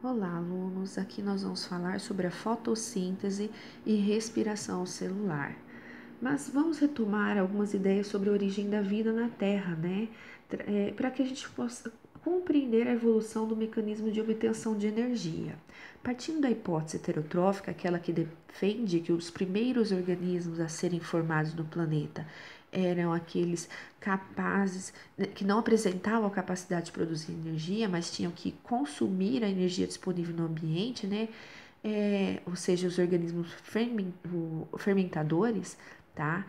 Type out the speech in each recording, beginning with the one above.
Olá, alunos! Aqui nós vamos falar sobre a fotossíntese e respiração celular. Mas vamos retomar algumas ideias sobre a origem da vida na Terra, né? Para que a gente possa compreender a evolução do mecanismo de obtenção de energia. Partindo da hipótese heterotrófica, aquela que defende que os primeiros organismos a serem formados no planeta eram aqueles capazes, que não apresentavam a capacidade de produzir energia, mas tinham que consumir a energia disponível no ambiente, né? Ou seja, os organismos fermentadores, tá?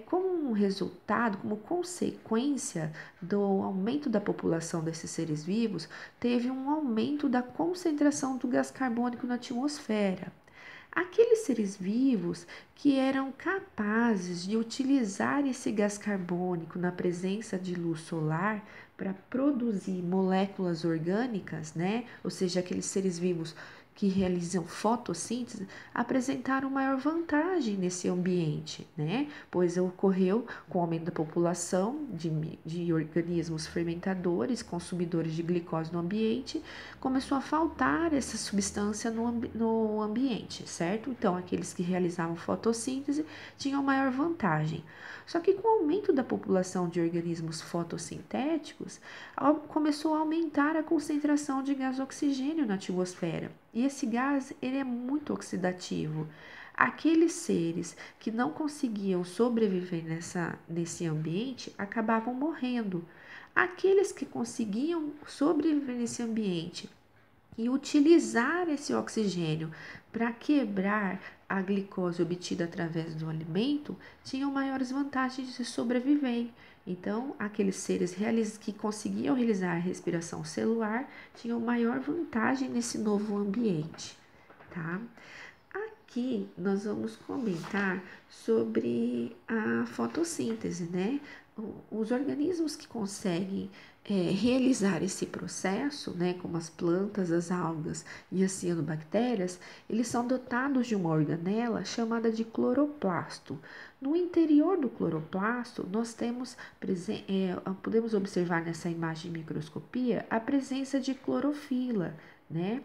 Como um resultado, como consequência do aumento da população desses seres vivos, teve um aumento da concentração do gás carbônico na atmosfera. Aqueles seres vivos que eram capazes de utilizar esse gás carbônico na presença de luz solar para produzir moléculas orgânicas, né? Ou seja, aqueles seres vivos que realizam fotossíntese apresentaram maior vantagem nesse ambiente, né? Pois ocorreu com o aumento da população de organismos fermentadores, consumidores de glicose no ambiente, começou a faltar essa substância no ambiente, certo? Então, aqueles que realizavam fotossíntese tinham maior vantagem. Só que com o aumento da população de organismos fotossintéticos, começou a aumentar a concentração de gás oxigênio na atmosfera. E esse gás, ele é muito oxidativo. Aqueles seres que não conseguiam sobreviver nesse ambiente acabavam morrendo. Aqueles que conseguiam sobreviver nesse ambiente e utilizar esse oxigênio para quebrar a glicose obtida através do alimento tinham maiores vantagens de sobreviver. Então, aqueles seres que conseguiam realizar a respiração celular tinham maior vantagem nesse novo ambiente, tá? Aqui nós vamos comentar sobre a fotossíntese, né? Os organismos que conseguem realizar esse processo, né, como as plantas, as algas e as cianobactérias, eles são dotados de uma organela chamada de cloroplasto. No interior do cloroplasto, nós podemos observar nessa imagem de microscopia a presença de clorofila, né?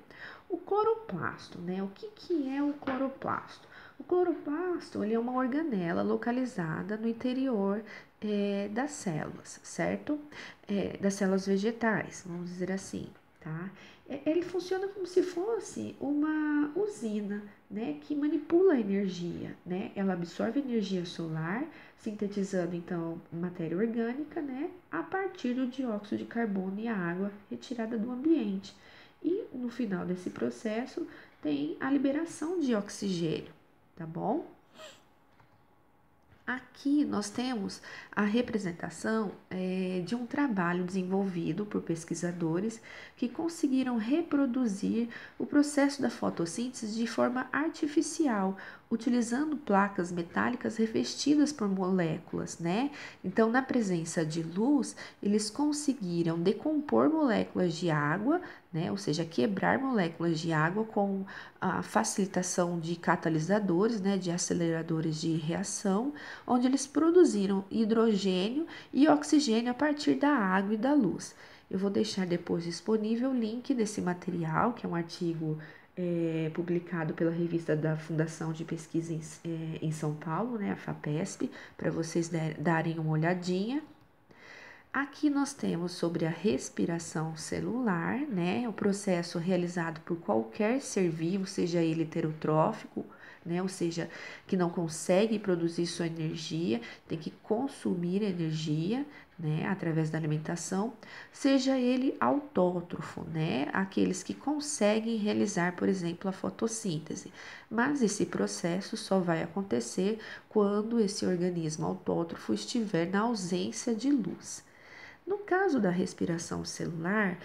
O cloroplasto, né? O que é o cloroplasto? O cloroplasto ele é uma organela localizada no interior das células, certo? Das células vegetais, vamos dizer assim, tá? Ele funciona como se fosse uma usina, né? Que manipula a energia, né? Ela absorve energia solar, sintetizando então matéria orgânica, né? A partir do dióxido de carbono e a água retirada do ambiente. E no final desse processo tem a liberação de oxigênio, tá bom? Aqui nós temos a representação de um trabalho desenvolvido por pesquisadores que conseguiram reproduzir o processo da fotossíntese de forma artificial, utilizando placas metálicas revestidas por moléculas, né? Então, na presença de luz, eles conseguiram decompor moléculas de água, né? Ou seja, quebrar moléculas de água com a facilitação de catalisadores, né? De aceleradores de reação, onde eles produziram hidrogênio e oxigênio a partir da água e da luz. Eu vou deixar depois disponível o link desse material, que é um artigo publicado pela revista da Fundação de Pesquisa em São Paulo, né, a FAPESP, para vocês darem uma olhadinha. Aqui nós temos sobre a respiração celular, né, o processo realizado por qualquer ser vivo, seja ele heterotrófico, né, ou seja, que não consegue produzir sua energia, tem que consumir energia, né, através da alimentação, seja ele autótrofo, né, aqueles que conseguem realizar, por exemplo, a fotossíntese. Mas esse processo só vai acontecer quando esse organismo autótrofo estiver na ausência de luz. No caso da respiração celular,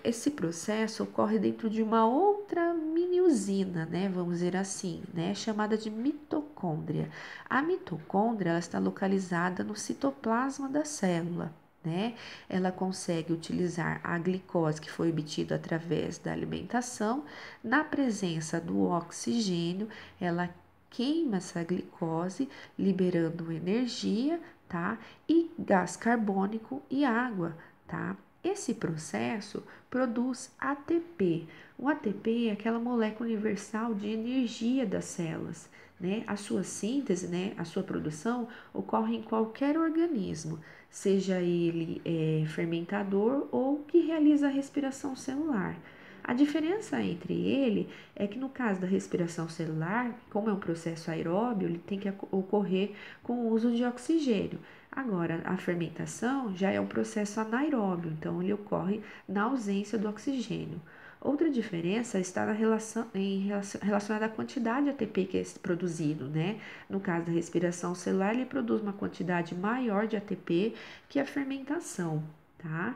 esse processo ocorre dentro de uma outra mini usina, né? Vamos dizer assim, né? Chamada de mitocôndria. A mitocôndria ela está localizada no citoplasma da célula, né? Ela consegue utilizar a glicose que foi obtida através da alimentação, na presença do oxigênio, ela queima essa glicose, liberando energia, tá? E gás carbônico e água, tá? Esse processo produz ATP. O ATP é aquela molécula universal de energia das células, né? A sua síntese, né, a sua produção ocorre em qualquer organismo, seja ele fermentador ou que realiza a respiração celular. A diferença entre ele é que no caso da respiração celular, como é um processo aeróbio, ele tem que ocorrer com o uso de oxigênio. Agora, a fermentação já é um processo anaeróbio, então ele ocorre na ausência do oxigênio. Outra diferença está relacionada à quantidade de ATP que é produzido, né? No caso da respiração celular, ele produz uma quantidade maior de ATP que a fermentação, tá?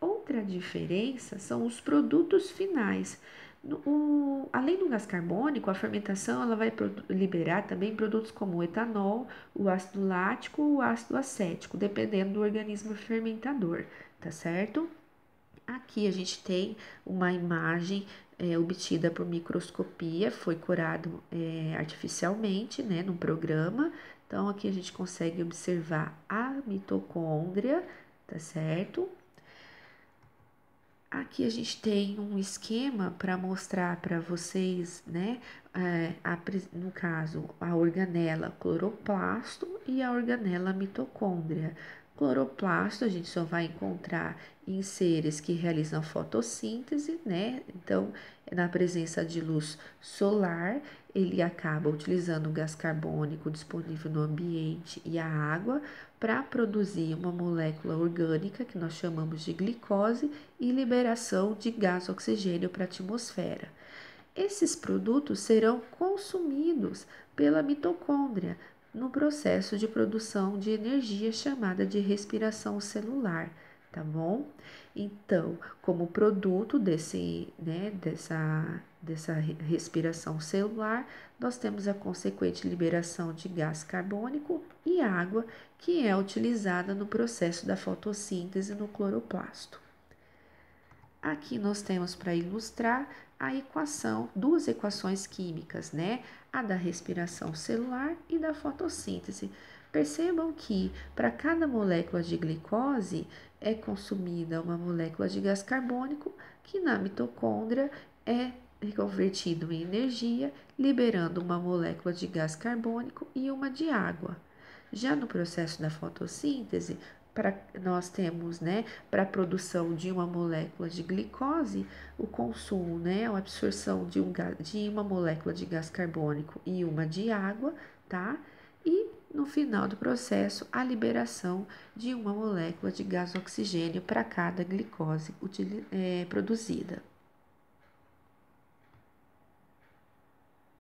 Outra diferença são os produtos finais. Além do gás carbônico, a fermentação ela vai liberar também produtos como o etanol, o ácido lático, o ácido acético, dependendo do organismo fermentador, tá certo? Aqui a gente tem uma imagem obtida por microscopia, foi curado artificialmente, né, num programa. Então, aqui a gente consegue observar a mitocôndria, tá certo? Aqui a gente tem um esquema para mostrar para vocês, né? No caso, a organela cloroplasto e a organela mitocôndria. Cloroplasto a gente só vai encontrar em seres que realizam fotossíntese, né? Então, na presença de luz solar, ele acaba utilizando o gás carbônico disponível no ambiente e a água para produzir uma molécula orgânica que nós chamamos de glicose e liberação de gás oxigênio para a atmosfera. Esses produtos serão consumidos pela mitocôndria no processo de produção de energia chamada de respiração celular, tá bom? Então, como produto dessa respiração celular, nós temos a consequente liberação de gás carbônico e água, que é utilizada no processo da fotossíntese no cloroplasto. Aqui nós temos para ilustrar a equação, duas equações químicas, né? A da respiração celular e da fotossíntese. Percebam que para cada molécula de glicose é consumida uma molécula de gás carbônico, que na mitocôndria é convertido em energia, liberando uma molécula de gás carbônico e uma de água. Já no processo da fotossíntese, nós temos, né, para a produção de uma molécula de glicose, o consumo, né, a absorção de uma molécula de gás carbônico e uma de água, tá? E no final do processo, a liberação de uma molécula de gás oxigênio para cada glicose produzida.